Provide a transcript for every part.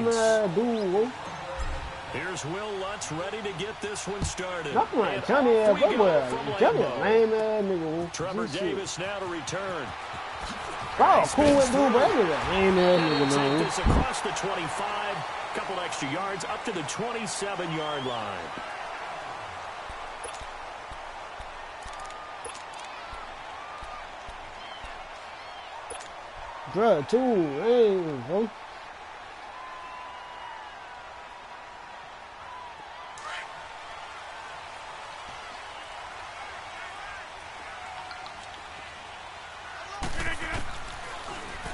points. Dude. Here's Will Lutz ready to get this one started. Nothing like Johnny ass boy. Johnny lame ass nigga. Trevor Davis now to return. Oh, cool with dude, but lame ass nigga, Take man. this across the 25, couple extra yards up to the 27-yard line. Bruh, too, hey, bro.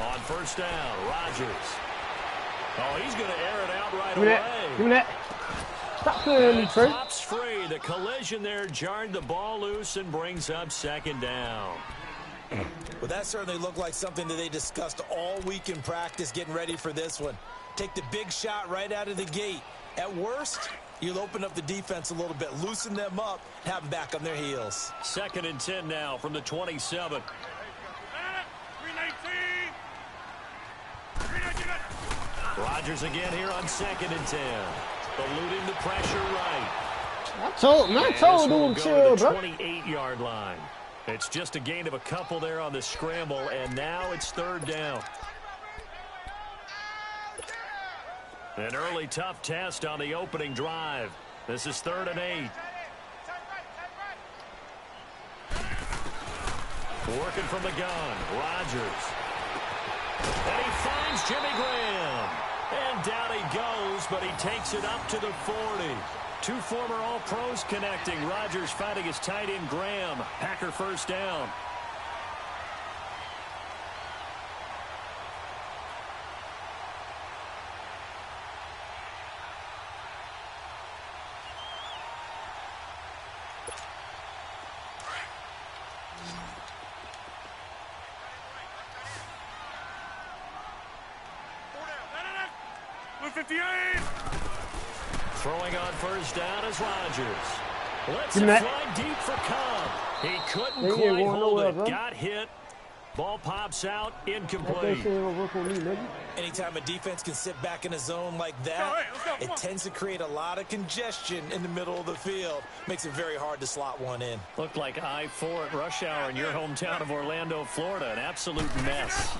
On first down, Rodgers. Oh, he's going to air it out right away. Give me that. Stop playing me, Trey. Pops free. The collision there jarred the ball loose and brings up second down. Well, that certainly looked like something that they discussed all week in practice getting ready for this one. Take the big shot right out of the gate. At worst, you'll open up the defense a little bit, loosen them up, have them back on their heels. 2nd and 10 now from the 27. Rodgers again here on 2nd and 10. Eluding the pressure right. I told dude to chill, bro. 28-yard line. It's just a gain of a couple there on the scramble, and now it's 3rd down. An early tough test on the opening drive. This is 3rd and 8. Working from the gun, Rodgers. And he finds Jimmy Graham. And down he goes, but he takes it up to the 40. Two former All-Pros connecting. Rodgers fighting his tight end Graham. Packer first down. Throwing on first down is Rodgers. Let's fly deep for Cobb. He couldn't quite hold it. Got hit. Ball pops out. Incomplete. Anytime a defense can sit back in a zone like that, it tends to create a lot of congestion in the middle of the field. Makes it very hard to slot one in. Looked like I-4 at rush hour in your hometown of Orlando, Florida. An absolute mess.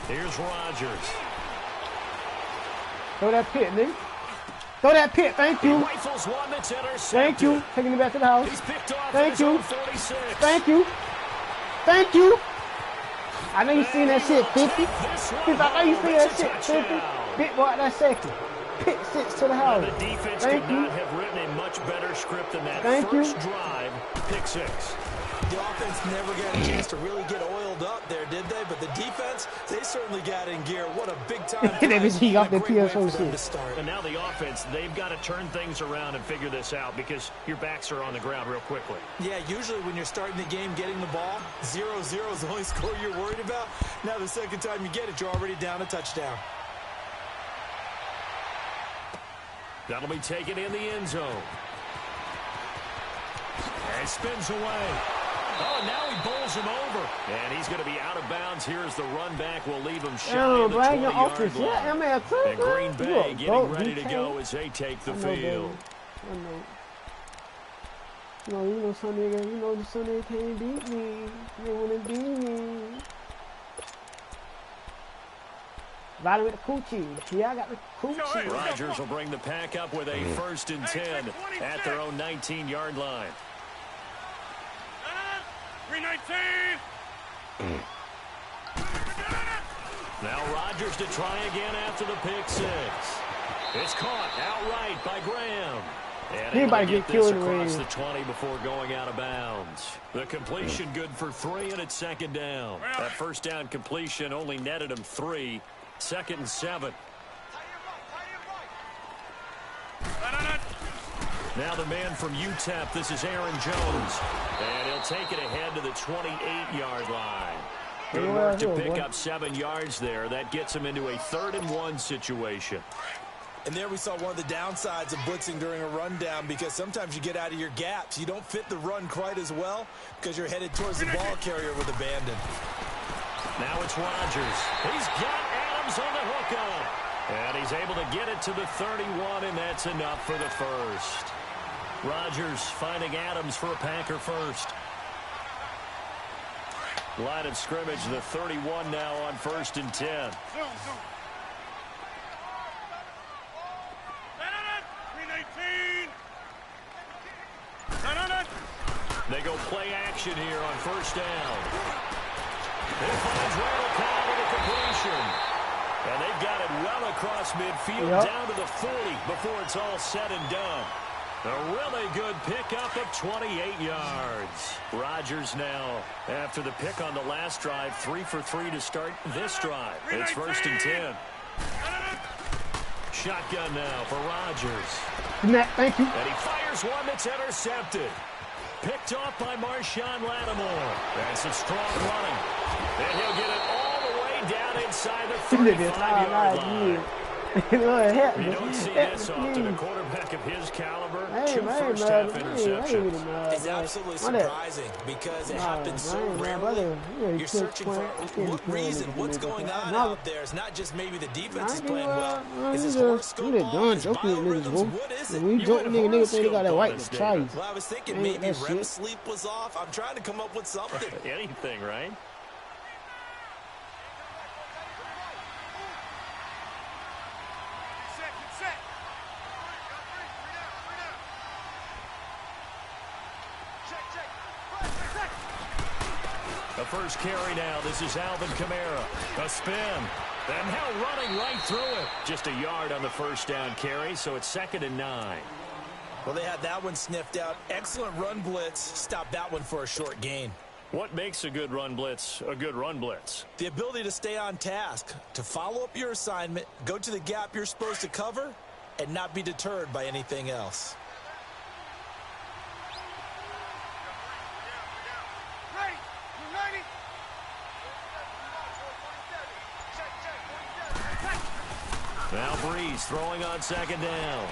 Here's Rodgers. Throw that pit, nigga. Throw that pit. Thank you. Rifles one that's Thank you. Taking it back to the house. He's picked off. Thank you. 46. Thank you. Thank you. I know you seen that shit, 50. I know you seen that shit, 50. Big boy, that second. Pick 6 to the house. The defense could not have written a much better script than that. First drive, pick 6. The offense never got a chance to really get oiled up there, did they? But the defense, they certainly got in gear. What a big time. He got the PSO shit. And now the offense, they've got to turn things around and figure this out because your backs are on the ground real quickly. Yeah, usually when you're starting the game getting the ball, 0-0 is the only score you're worried about. Now the second time you get it, you're already down a touchdown. That'll be taken in the end zone. And spins away. Oh, now he bowls him over. And he's going to be out of bounds. Here's the run back. Will leave him shy of the 20-yard line. And Green Bay getting ready to go as they take the field. You know, some nigga can't beat me. You want to beat me. Riding with the coochie. Yeah, I got the coochie. Rodgers will bring the pack up with a 1st and 10 at their own 19-yard line. 319. Now Rodgers to try again after the pick 6. It's caught outright by Graham. And anybody get killed across the 20 before going out of bounds. The completion good for 3, and it's 2nd down. That first down completion only netted him 3. 2nd and 7. Now the man from UTEP, this is Aaron Jones. And he'll take it ahead to the 28-yard line. Good work to pick up 7 yards there. That gets him into a 3rd and 1 situation. And there we saw one of the downsides of blitzing during a rundown because sometimes you get out of your gaps. You don't fit the run quite as well because you're headed towards the ball carrier with abandon. Now it's Rodgers. He's got Adams on the hookup. And he's able to get it to the 31, and that's enough for the first. Rodgers finding Adams for a Packer first. Line of scrimmage, the 31 now on 1st and 10. They go play action here on 1st down. It finds Randall Cobb with a completion. And they've got it well across midfield, down to the 40 before it's all said and done. A really good pickup of 28 yards. Rodgers now, after the pick on the last drive, 3 for 3 to start this drive. It's 1st and 10. Shotgun now for Rodgers. Thank you. And he fires one that's intercepted. Picked off by Marshawn Lattimore. That's some strong running. And he'll get it all the way down inside the 35-yard line. You don't see this often. A quarterback of his caliber, 2 first-half interceptions. It's absolutely surprising because it happens so rarely. You're searching for what reason, what's going on out there. It's not just maybe the defense is playing well. Is his horoscope off? His biorhythms? What is it? We joke niggas think they got that white to try. Well, I was thinking maybe REM sleep was off. I'm trying to come up with something. Anything, right? The first carry now. This is Alvin Kamara. A spin. And now running right through it. Just a yard on the first down carry, so it's 2nd and 9. Well, they had that one sniffed out. Excellent run blitz. Stopped that one for a short gain. What makes a good run blitz a good run blitz? The ability to stay on task, to follow up your assignment, go to the gap you're supposed to cover, and not be deterred by anything else. Now Breeze throwing on 2nd down.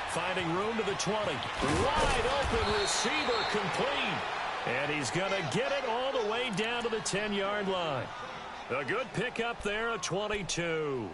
Finding room to the 20. Wide open receiver complete. And he's going to get it all the way down to the 10-yard line. A good pickup there, a 22.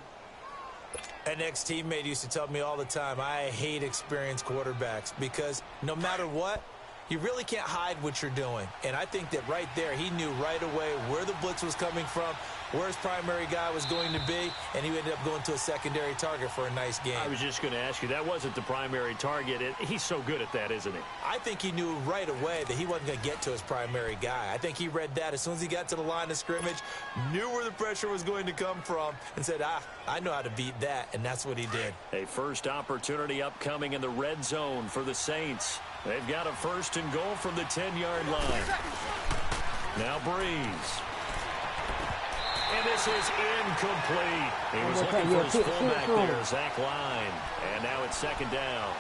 An ex-teammate used to tell me all the time, I hate experienced quarterbacks because no matter what, you really can't hide what you're doing. And I think that right there, he knew right away where the blitz was coming from, where his primary guy was going to be, and he ended up going to a secondary target for a nice game. I was just going to ask you, that wasn't the primary target. He's so good at that, isn't he? I think he knew right away that he wasn't going to get to his primary guy. I think he read that as soon as he got to the line of scrimmage, knew where the pressure was going to come from, and said, I know how to beat that, and that's what he did. A first opportunity upcoming in the red zone for the Saints. They've got a 1st and goal from the 10-yard line. Now Breeze. And this is incomplete. He was looking for his fullback there, Zach Line. And now it's 2nd down.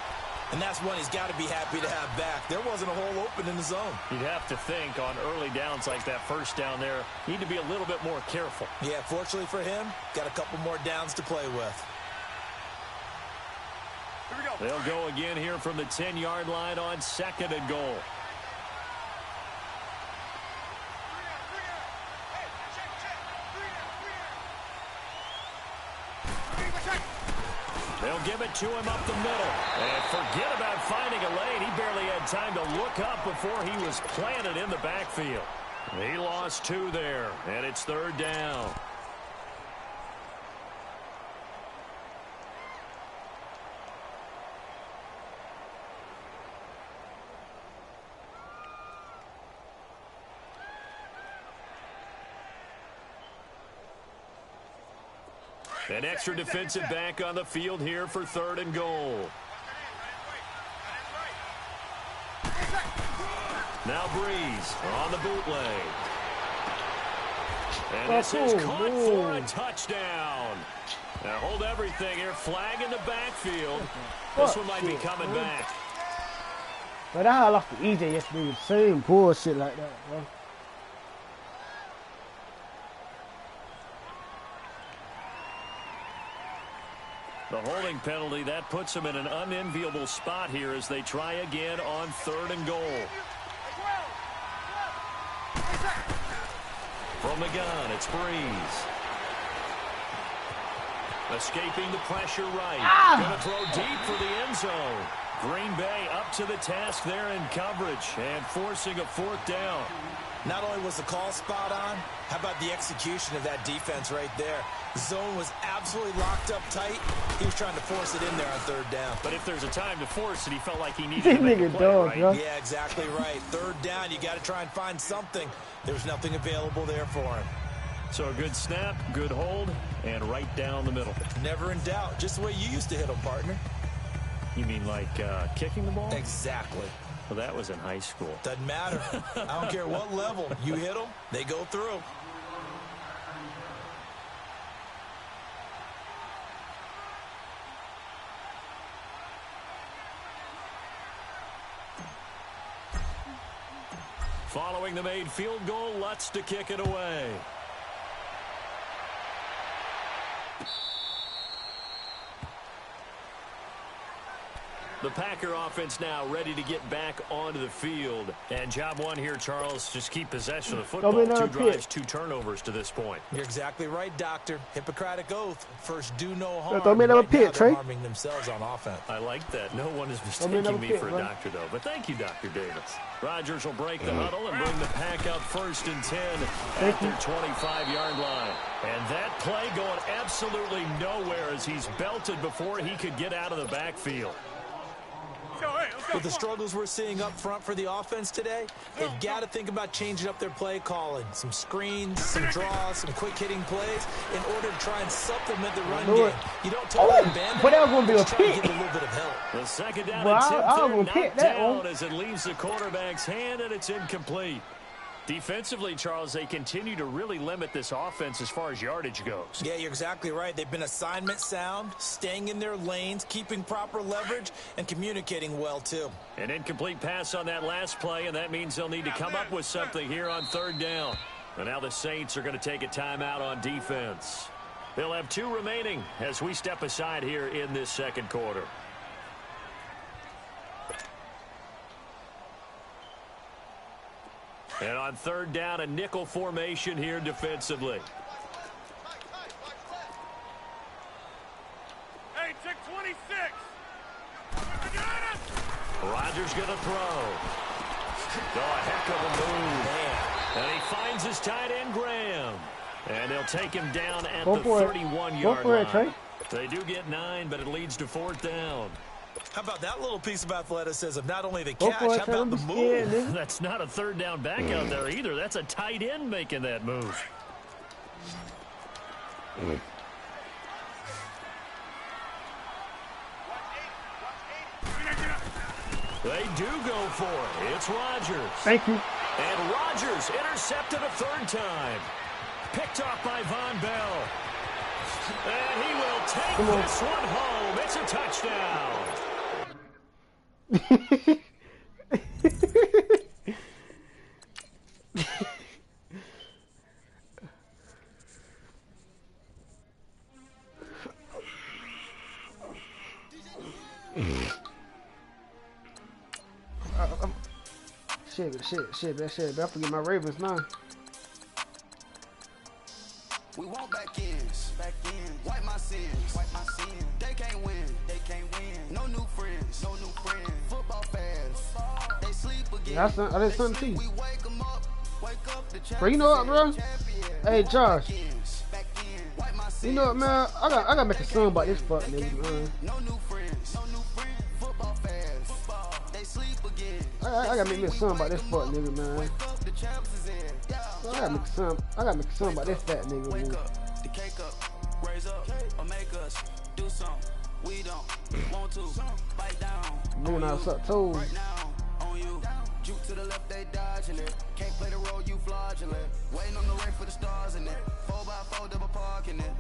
And that's one he's got to be happy to have back. There wasn't a hole open in the zone. You'd have to think on early downs like that first down there, need to be a little bit more careful. Yeah, fortunately for him, got a couple more downs to play with. They'll go again here from the 10-yard line on 2nd and goal. They'll give it to him up the middle. And forget about finding a lane. He barely had time to look up before he was planted in the backfield. He lost 2 there, and it's 3rd down. An extra defensive back on the field here for 3rd and goal. Now Breeze on the bootleg. And this is caught for a touchdown. Now hold everything here. Flag in the backfield. This one might be coming back. But I lost to EJ yesterday. Same bullshit like that, bro. The holding penalty, that puts them in an unenviable spot here as they try again on 3rd and goal. From the gun, it's Breeze. Escaping the pressure right. Going to throw deep for the end zone. Green Bay up to the task there in coverage and forcing a 4th down. Not only was the call spot on, how about the execution of that defense right there? The zone was absolutely locked up tight. He was trying to force it in there on 3rd down. But if there's a time to force it, he felt like he needed to make a play, right? Yeah, exactly right. 3rd down, you got to try and find something. There's nothing available there for him. So a good snap, good hold, and right down the middle. Never in doubt. Just the way you used to hit them, partner. You mean like kicking the ball? Exactly. Well, that was in high school. Doesn't matter. I don't care what level. You hit them, they go through. Following the made field goal, Lutz to kick it away. The Packer offense now ready to get back onto the field. And job one here, Charles, just keep possession of the football. 2 drives, 2 turnovers to this point. You're exactly right, Doctor. Hippocratic oath. First, do no harm. Don't make another pick, Trey. Harming themselves on offense. I like that. No one is mistaking me for a doctor, though. But thank you, Dr. Davis. Rodgers will break the huddle and bring the Pack up 1st and 10 at their 25-yard line. And that play going absolutely nowhere as he's belted before he could get out of the backfield. With the struggles we're seeing up front for the offense today, they've got to think about changing up their play calling. Some screens, some draws, some quick-hitting plays in order to try and supplement the run game. You don't totally abandon but that was going to be a pick. pick. Get a little bit of help. The 2nd down Well, attempt pick knocked that down one. as it leaves the quarterback's hand, and it's incomplete. Defensively, Charles, they continue to really limit this offense as far as yardage goes. Yeah, you're exactly right. They've been assignment sound, staying in their lanes, keeping proper leverage, and communicating well, too. An incomplete pass on that last play, and that means they'll need to come up with something here on 3rd down. And now the Saints are going to take a timeout on defense. They'll have 2 remaining as we step aside here in this 2nd quarter. And on 3rd down, a nickel formation here defensively. Hey, check 26. Rodgers going to throw. Oh, a heck of a move. Man. And he finds his tight end, Graham. And they'll take him down at the 31-yard line. They do get 9, but it leads to 4th down. How about that little piece of athleticism? Not only the catch, how about the move? That's not a 3rd down back out there either. That's a tight end making that move. They do go for it. It's Rodgers. Thank you. And Rodgers intercepted a 3rd time. Picked off by Von Bell. And he will take this one home. It's a touchdown. Shit. I forget my Ravens now. We want back ends. Wipe my sins. They can't win. No new friends. Football fans. They sleep again. I did something to you. We wake them up. Bro, you know what, bro? Hey, Josh. You know what, man? I gotta make a song about this fuck nigga, man. No new friends. Football fans. They sleep again. I gotta make me a song about this fuck nigga, man. The champs is in. I gotta make a song about this fat nigga, Wake man. up, the cake up, raise up, or make us do something. We don't want to bite down. Nigga now suck toes. Right now, on you. Juke to the left, they dodging it. Can't play the role, you fraudulent. Waiting on the rain for the stars in it. 4x4 double parking it.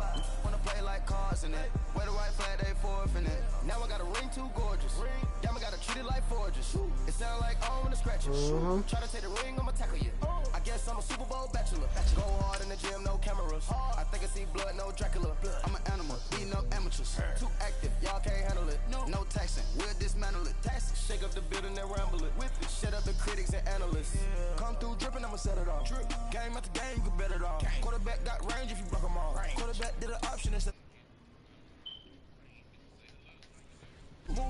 Wanna play like cars in it. Wear the white flag, they forfeit it. Now I got a ring too gorgeous. Damn, I gotta treat it like forges. It sound like I wanna scratch it. Try to take the ring, I'ma tackle you. I guess I'm a Super Bowl bachelor. Go hard in the gym, no cameras. I think I see blood, no Dracula. I'm an animal, beating up amateurs. Too active, y'all can't handle it. No taxing, we'll dismantle it. Shake up the building and ramble it. Whip it, shut up the critics and analysts. Come through dripping, I'ma set it off. Game after game, you can bet it off. Quarterback got range if you broke them off. Quarterback did an option instead.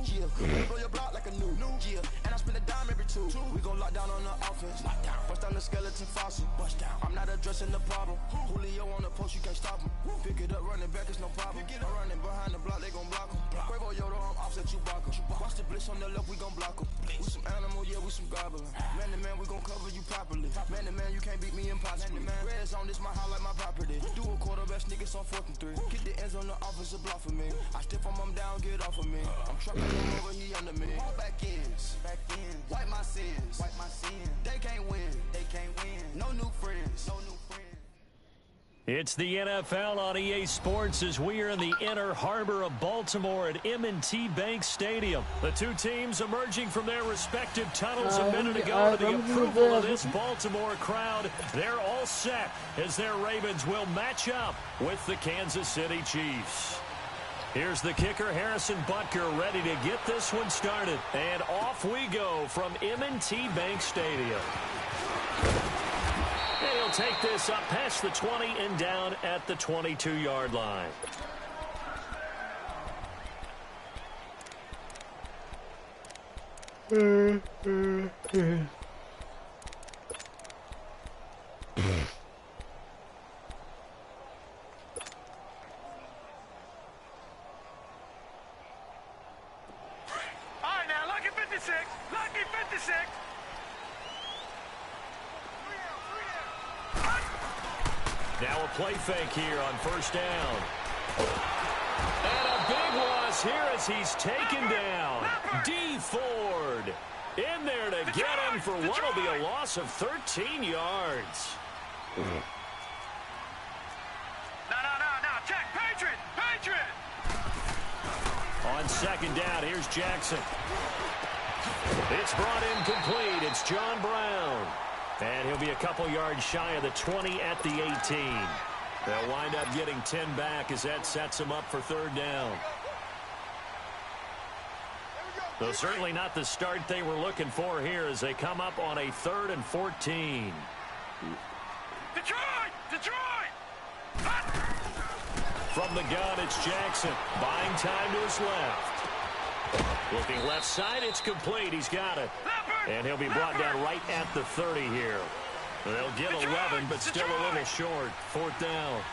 Yeah, blow your block like a new. Yeah, and I spend a dime every two. We gon' lock down on the offense. Bust down the skeleton fossil. Bust down. I'm not addressing the problem. Julio on the post, you can't stop him. Pick it up, running back, it's no problem. I'm running behind the block, they gon' block him. Quavo Yoda, I'm offset Chewbacca. Watch the blitz on the left, we gon' block him. We some animal, yeah, we some goblin. Man to man, we gon' cover you properly. Man to man, you can't beat me impossibly. Red zone, this my highlight, my property. Do a quarterback sneakers on 4th and 3. Get the ends on the offensive block for me. I stiff him, I'm down, get off of me. I'm trucking him over, he under me. Back ends, wipe my sins, They can't win, No new friends, It's the NFL on EA Sports as we are in the inner harbor of Baltimore at M&T Bank Stadium. The two teams emerging from their respective tunnels a minute ago to the approval of this Baltimore crowd. They're all set as their Ravens will match up with the Kansas City Chiefs. Here's the kicker, Harrison Butker, ready to get this one started. And off we go from M&T Bank Stadium. And he'll take this up past the 20 and down at the 22-yard line. Now a play fake here on first down. And a big loss here as he's taken down. D. Ford in there to get him for what will be a loss of 13 yards. No, check, Patriot! On second down, here's Jackson. It's brought in complete. It's John Brown. And he'll be a couple yards shy of the 20 at the 18. They'll wind up getting 10 back as that sets them up for third down. Though certainly not the start they were looking for here as they come up on a 3rd and 14. Detroit! From the gun, it's Jackson. Buying time to his left. Looking left side, it's complete. He's got it. And he'll be brought down right at the 30 here. They'll get 11, but still a little short. 4th down.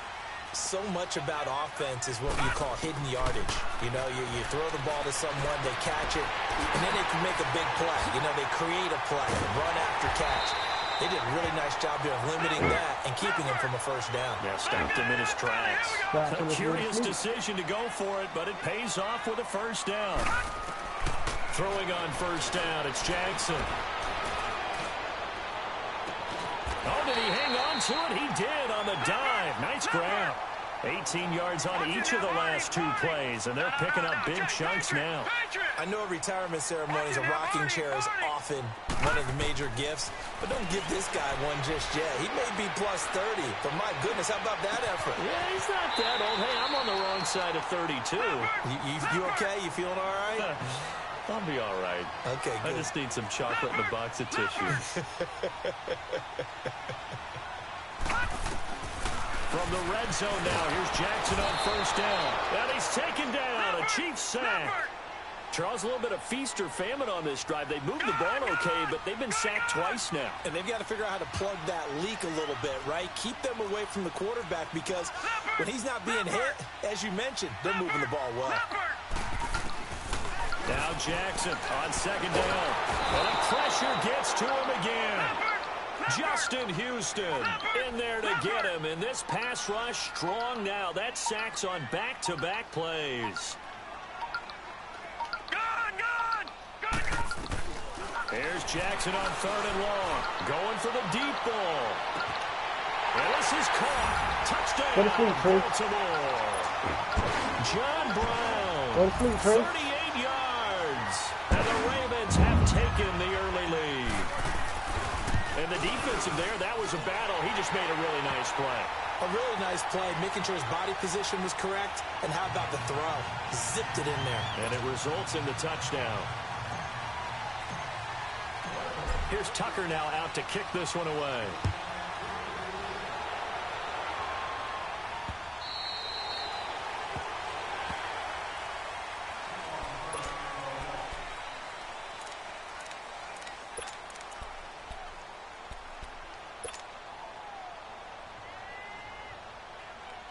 So much about offense is what you call hidden yardage. You know, you throw the ball to someone, they catch it, and then they can make a big play. You know, they create a play, run after catch. They did a really nice job there of limiting that and keeping him from a first down. Yeah, stopped him in his tracks. A curious decision to go for it, but it pays off with a first down. Throwing on first down, it's Jackson. Oh, did he hang on to it? He did on the dive. Nice grab. 18 yards on each of the last 2 plays, and they're picking up big chunks now. I know retirement ceremonies, a rocking chair is often one of the major gifts, but don't give this guy one just yet. He may be plus 30, but my goodness, how about that effort? Yeah, he's not that old. Hey, I'm on the wrong side of 32. You okay? You feeling all right? I'll be all right. Okay, good. I just need some chocolate and a box of tissue. From the red zone now, here's Jackson on first down. And he's taken down. A Chiefs sack. Charles, a little bit of feast or famine on this drive. They moved the ball okay, but they've been sacked twice now. And they've got to figure out how to plug that leak a little bit, right? Keep them away from the quarterback because when he's not being hit, as you mentioned, they're moving the ball well. Now Jackson on second down. And the pressure gets to him again. Justin Houston in there to get him. And this pass rush strong now. That sacks on back-to-back plays. Here's Jackson on 3rd and long. Going for the deep ball. And this is caught. Touchdown, Baltimore. John Brown. 38 yards. And the Ravens have taken the early lead. And the defensive there, that was a battle. He just made a really nice play. A really nice play, making sure his body position was correct. And how about the throw? Zipped it in there. And it results in the touchdown. Here's Tucker now out to kick this one away.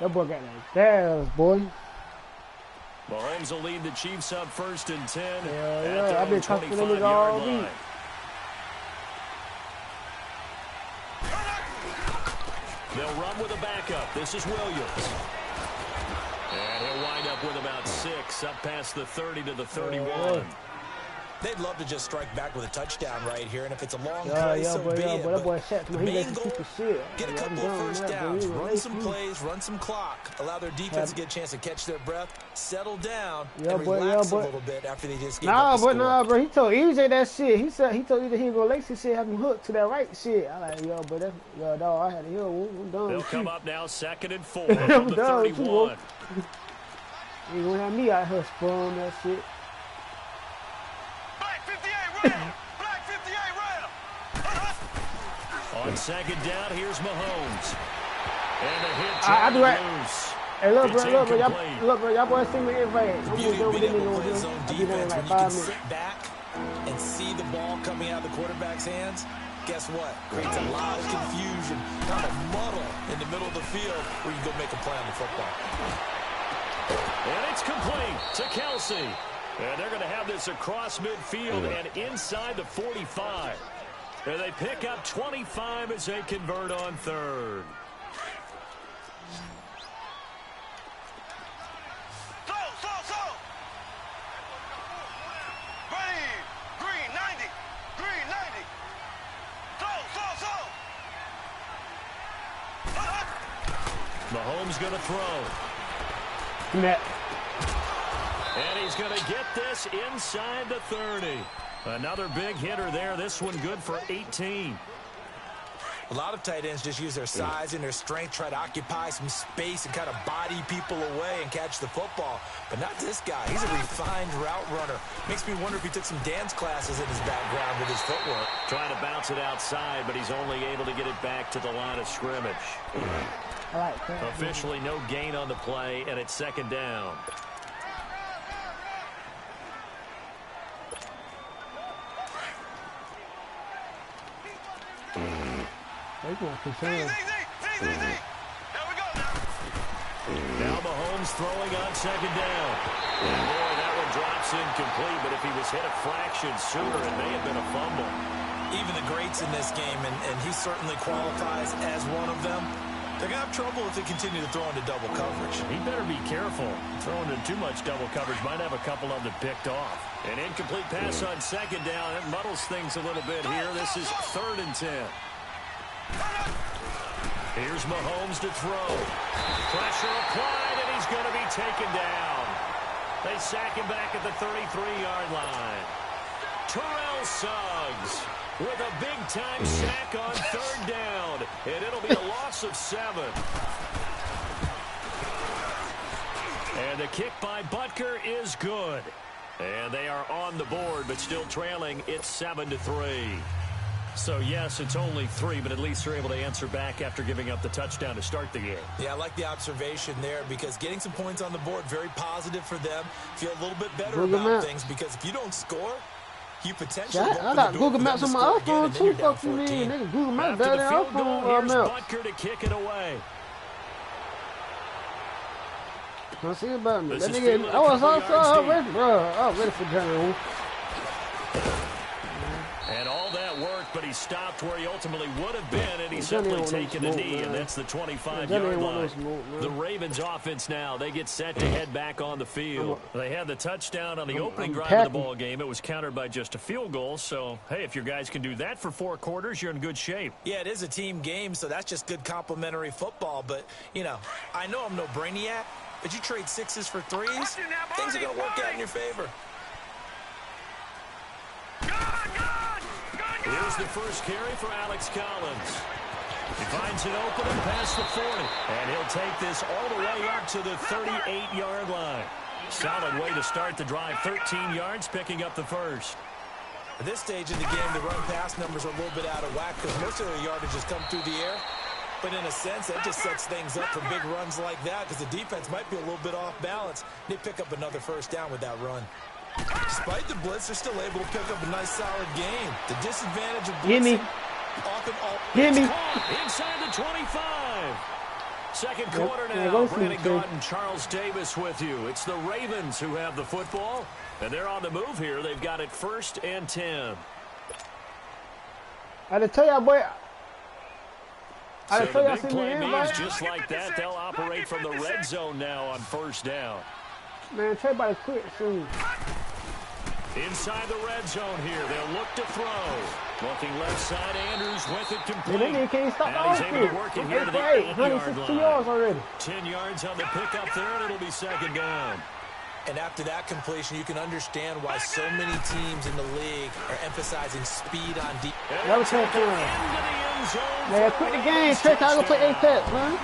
That boy got that gas, boy. Mahomes will lead the Chiefs up 1st and 10. Yeah, I've been talking to them all week. They'll run with a backup. This is Williams. And he'll wind up with about 6, up past the 30 to the 31. They'd love to just strike back with a touchdown right here, and if it's a long play, so be it. That boy shot the main goal, get a couple of first downs, run some plays, run some clock, allow their defense to get a chance to catch their breath, settle down, and relax a little bit after they just gave up the score. Bro, he told EJ that shit. He told EJ he go Lacey shit, have him hooked to that right shit. I like, but that's, dog, I had to hear. I'm done. They'll come up now 2nd and 4 from the 31. You gonna have me out here spun that shit. Black 58 rail. On 2nd down, here's Mahomes. And a hit I do it. loose. Hey, look, bro, y'all boys see me invite. I'm Beauty gonna of being able to win zone I'll be there in defense like when you 5 can minutes. sit back and see the ball coming out of the quarterback's hands. Guess what? Creates a lot of confusion, kind of muddle in the middle of the field where you go make a play on the football. And it's complete to Kelsey. And they're going to have this across midfield and inside the 45. And they pick up 25 as they convert on 3rd. So. Ready. Green 90. Green 90. So. Mahomes going to throw. Net. And he's going to get this inside the 30. Another big hitter there. This one good for 18. A lot of tight ends just use their size and their strength, try to occupy some space and kind of body people away and catch the football. But not this guy. He's a refined route runner. Makes me wonder if he took some dance classes in his background with his footwork. Trying to bounce it outside, but he's only able to get it back to the line of scrimmage. All right, Officially no gain on the play, and it's 2nd down. There we go now Mahomes throwing on 2nd down. And boy, that one drops incomplete, but if he was hit a fraction sooner, it may have been a fumble. Even the greats in this game, and he certainly qualifies as one of them, they're going to have trouble if they continue to throw into double coverage. He better be careful. Throwing in too much double coverage might have a couple of them picked off. An incomplete pass on 2nd down. It muddles things a little bit here. This is 3rd and 10. Here's Mahomes to throw. Pressure applied, and he's going to be taken down. They sack him back at the 33-yard line. Terrell Suggs with a big-time sack on 3rd down, and it'll be a loss of 7. And the kick by Butker is good. And they are on the board, but still trailing. It's 7-3. So, yes, it's only 3, but at least they're able to answer back after giving up the touchdown to start the game. Yeah, I like the observation there because getting some points on the board, very positive for them. Feel a little bit better about things because if you don't score, you potentially I got Google Maps on my iPhone too. Fuck you, man. Nigga, Google Maps better than iPhone Maps. Butker to kick it away. Let's see about me. That nigga, I was also ready, bro. I was ready for John. And all that worked, but he stopped where he ultimately would have been, and he's simply taken a knee, and that's the 25-yard line. The Ravens offense now, they get set to head back on the field. They had the touchdown on the opening drive of the ball game. It was countered by just a field goal, so, hey, if your guys can do that for 4 quarters, you're in good shape. Yeah, it is a team game, so that's just good complimentary football, but, you know, I know I'm no brainiac, but you trade 6s for 3s, things are going to work out in your favor. Here's the first carry for Alex Collins. He finds it open and past the 40. And he'll take this all the way up to the 38-yard line. Solid way to start the drive. 13 yards, picking up the first. At this stage in the game, the run-pass numbers are a little bit out of whack because most of their yardage has come through the air. But in a sense, that just sets things up for big runs like that because the defense might be a little bit off balance. They pick up another first down with that run. Despite the blitz, they're still able to pick up a nice, solid game. The disadvantage of blitzing often Gimme. inside the 25. Second quarter now. Brandon Gaudin, Charles Davis with you. It's the Ravens who have the football, and they're on the move here. They've got it 1st and 10. I had to tell y'all, boy. So the big play means just like that, they'll operate from the red zone now on 1st down. Man, Trey about to quit soon. Inside the red zone here, they'll look to throw. Looking left side, Andrews with it complete. And then can't stop now he's able to work it here to the 8-yard line. Yards already. 10 yards on the pickup there, and it'll be 2nd down. And after that completion, you can understand why so many teams in the league are emphasizing speed on deep. That was touchdown. Man, quit the game. Trey, I go play Apex, man.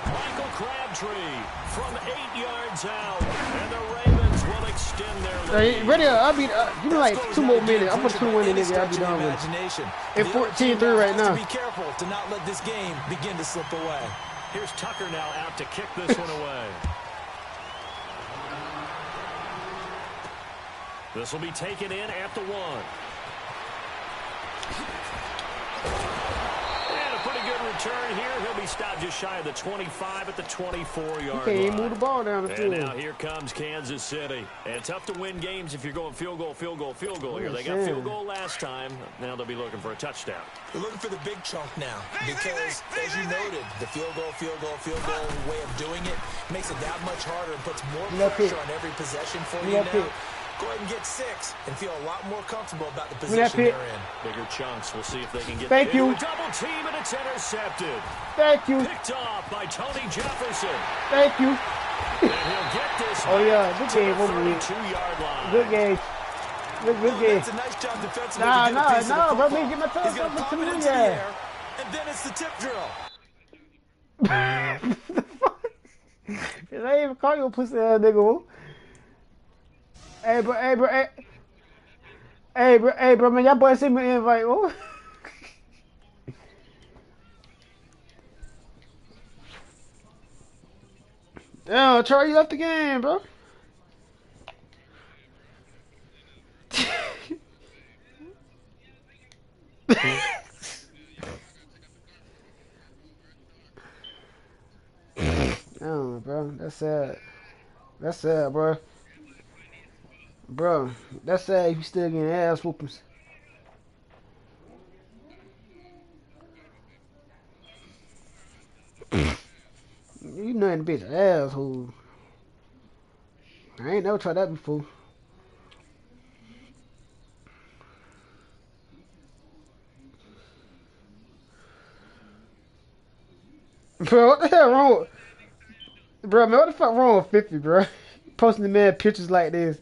Michael Crabtree from 8 yards out, and the Ravens will extend their lead. Ready? I'll be. Give me like 2 more minutes. I'm put 2 in this. I'll be done with it. It's 14-3 right now. Be careful to not let this game begin to slip away. Here's Tucker now out to kick this one away. This will be taken in at the 1. And a pretty good return here. He'll be stopped just shy of the 25 at the 24-yard line. He move the ball down the field. And now here comes Kansas City. And tough to win games if you're going field goal here. They got field goal last time. Now they'll be looking for a touchdown. They're looking for the big chunk now because, as you noted, the field goal way of doing it makes it that much harder and puts more pressure on every possession for you now. Go ahead and get 6 and feel a lot more comfortable about the position they're in. Bigger chunks. We'll see if they can get Thank you. Double team, and it's intercepted. Thank you. Picked off by Tony Jefferson. Thank you. And he'll get this. Oh, yeah. Good game over with. 32-yard line. Good game. Good game. That's a nice job defensively. Nah, bro. Me get my touch. He's going to pump it into the air, and then it's the tip drill. I ain't even call you a pussy ass nigga. Hey, bro, man, y'all boys send me an invite, oh. Damn, Charlie, you left the game, bro. Damn, bro, that's sad. That's sad, bro. Bro, that's sad if you still getting ass whoopings. You nothing bitch asshole. I ain't never tried that before. Bro, what the hell wrong with... Bro, man, what the fuck wrong with 50, bro? Posting the man pictures like this.